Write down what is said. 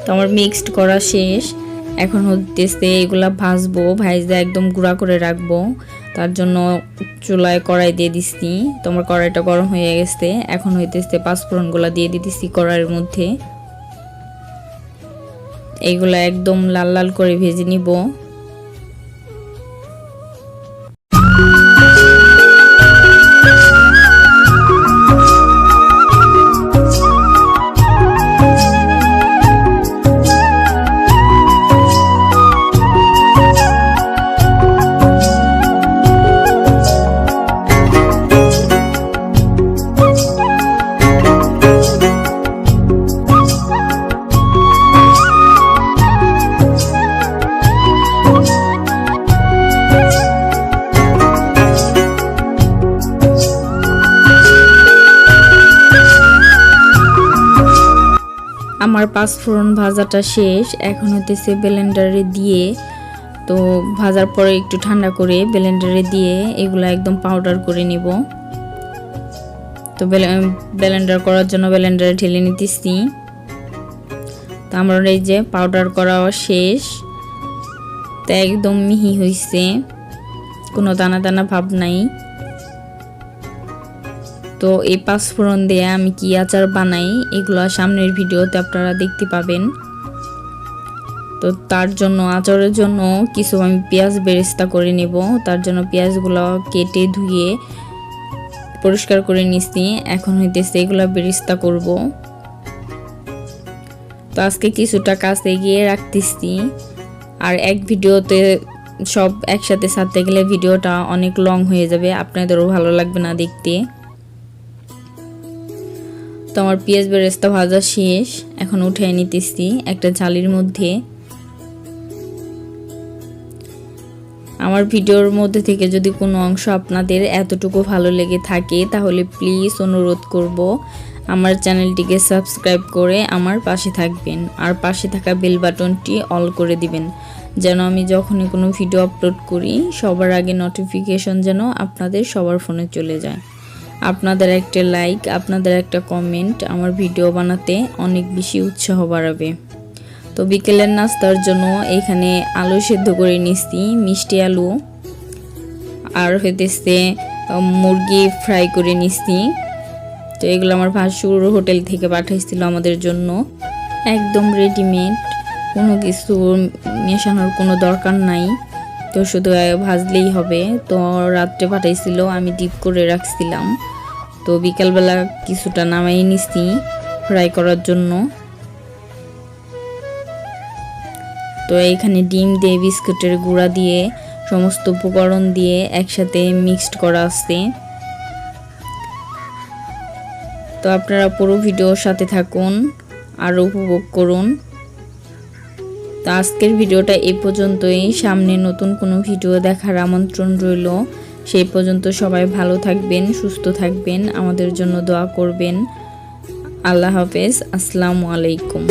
তো আমার মিক্সড করা শেষ। এখন হইতেছে এগুলা ভাজবো, ভাজতে একদম গুঁড়া করে রাখবো। তার জন্য চুলায় কড়াই দিয়ে দিচ্ছি। তোমার কড়াইটা গরম হয়ে গেছে। এখন হইতেছে পাঁচফোড়নগুলা দিয়ে দিতেছি কড়াইয়ের মধ্যে। এইগুলা একদম লাল লাল করে ভেজে নিব। আমার পাঁচফোড়ন ভাজাটা শেষ। এখন হইতেছে ব্লেন্ডারে দিয়ে, তো ভাজার পরে একটু ঠান্ডা করে ব্লেন্ডারে দিয়ে এগুলা একদম পাউডার করে নিব। তো ব্লেন্ডার করার জন্য ব্লেন্ডারে ঢেলে নিতেছি। তো আমার এই যে পাউডার করা শেষ। তো একদম মিহি হয়েছে, কোনো দানা দানা ভাব নাই। তো এই পাঁচফোড়ন দিয়ে আমি কি আচার বানাই এগুলো সামনের ভিডিওতে আপনারা দেখতে পাবেন। তো তার জন্য আচারের জন্য কিছু আমি পেঁয়াজ বেরেস্তা করে নেব। তার জন্য পেঁয়াজগুলো কেটে ধুয়ে পরিষ্কার করে নিচ্ছি। এখন হইতেছে এগুলো বেরেস্তা করব। তো আজকে কিছুটা কাছে গিয়ে রাখতেছি। আর এক ভিডিওতে সব একসাথে ছাড়তে গেলে ভিডিওটা অনেক লং হয়ে যাবে, আপনাদেরও ভালো লাগবে না দেখতে। তো আমার পেঁয়াজ বেরেস্তা ভাজা শেষ। এখন উঠিয়ে নিতেছি একটা ঝালির মধ্যে। আমার ভিডিওর মধ্যে থেকে যদি কোনো অংশ আপনাদের এতটুকু ভালো লেগে থাকে তাহলে প্লিজ অনুরোধ করব আমার চ্যানেলটিকে সাবস্ক্রাইব করে আমার পাশে থাকবেন। আর পাশে থাকা বেল বাটনটি অল করে দিবেন, যেন আমি যখনই কোনো ভিডিও আপলোড করি সবার আগে নোটিফিকেশন যেন আপনাদের সবার ফোনে চলে যায়। আপনাদের একটা লাইক, আপনাদের একটা কমেন্ট আমার ভিডিও বানাতে অনেক বেশি উৎসাহ বাড়াবে। তো বিকেলের নাস্তার জন্য এখানে আলু সেদ্ধ করে নিচ্ছি, মিষ্টি আলু, আর হইতেছে মুরগি ফ্রাই করে নিচ্ছি। তো এগুলো আমার ভাসুর হোটেল থেকে পাঠাইছিল আমাদের জন্য, একদম রেডিমেড, কোনো কিছু মেশানোর কোনো দরকার নাই। তো শুধু ভাজলেই হবে। তো রাত্রে পাঠাইছিল, আমি ডিপ করে রাখছিলাম। তো বিকালবেলা কিছুটা নামাই নিছি ফ্রাই করার জন্য। তো এইখানে ডিম দিয়ে বিস্কুটের গুঁড়া দিয়ে সমস্ত উপকরণ দিয়ে একসাথে মিক্সড করা আছে। তো আপনারা পুরো ভিডিওর সাথে থাকুন আর উপভোগ করুন। তো আজকের ভিডিওটা এই পর্যন্তই। সামনে নতুন কোনো ভিডিও দেখার আমন্ত্রণ রইল। সেই পর্যন্ত সবাই ভালো থাকবেন, সুস্থ থাকবেন, আমাদের জন্য দোয়া করবেন। আল্লাহ হাফেজ, আসসালামু আলাইকুম।